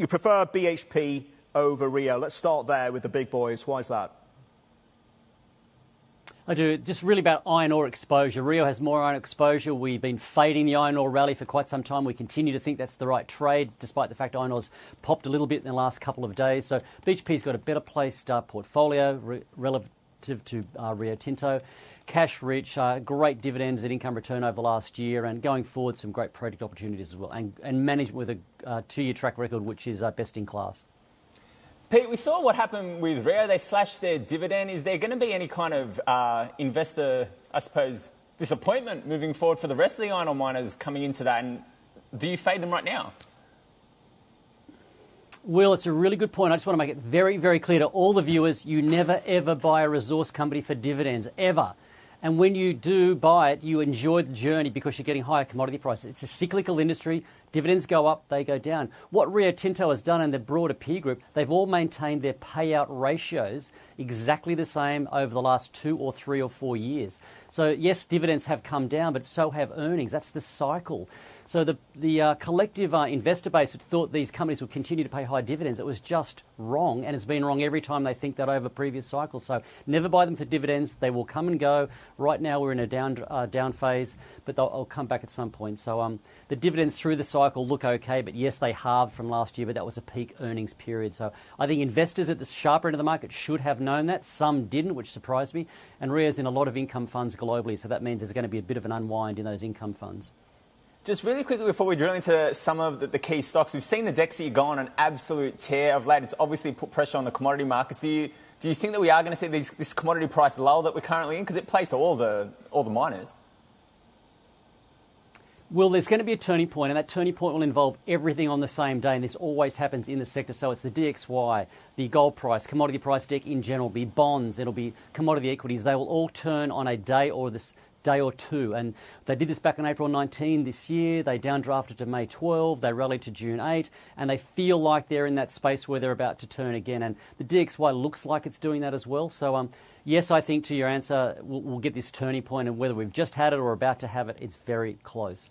You prefer BHP over Rio. Let's start there with the big boys. Why is that? I do. Just really about iron ore exposure. Rio has more iron ore exposure. We've been fading the iron ore rally for quite some time. We continue to think that's the right trade, despite the fact iron ore's popped a little bit in the last couple of days. So BHP's got a better placed portfolio relative to Rio Tinto. Cash rich, great dividends and income return over the last year, and going forward some great project opportunities as well, and management with a 2-year track record which is best in class. Pete, we saw what happened with Rio. They slashed their dividend. Is there going to be any kind of investor, I suppose, disappointment moving forward for the rest of the iron ore miners coming into that? And do you fade them right now? Will, it's a really good point. I just want to make it very, very clear to all the viewers, you never, ever buy a resource company for dividends, ever. And when you do buy it, you enjoy the journey because you're getting higher commodity prices. It's a cyclical industry. Dividends go up, they go down. What Rio Tinto has done in the broader peer group, they've all maintained their payout ratios exactly the same over the last 2 or 3 or 4 years. So, yes, dividends have come down, but so have earnings. That's the cycle. So the collective investor base that thought these companies would continue to pay high dividends, it was just wrong, and it's been wrong every time they think that over previous cycles. So never buy them for dividends. They will come and go. Right now we're in a down phase, but they'll come back at some point. So the dividends through the cycle look okay, but yes, they halved from last year, but that was a peak earnings period. So I think investors at the sharper end of the market should have known that. Some didn't, which surprised me. And Rio's in a lot of income funds globally, so that means there's going to be a bit of an unwind in those income funds. Just really quickly before we drill into some of the key stocks, we've seen the DXY go on an absolute tear of late. It's obviously put pressure on the commodity markets. Do you think that we are going to see this commodity price lull that we're currently in? Because it plays to all the miners. Well, there's going to be a turning point, and that turning point will involve everything on the same day, and this always happens in the sector. So it's the DXY, the gold price, commodity price deck in general, it'll be bonds, it'll be commodity equities. They will all turn on a day or this day or two, and they did this back on April 19 this year. They downdrafted to May 12, they rallied to June 8, and they feel like they're in that space where they're about to turn again, and the DXY looks like it's doing that as well. So yes, I think to your answer, we'll get this turning point, and whether we've just had it or about to have it, it's very close.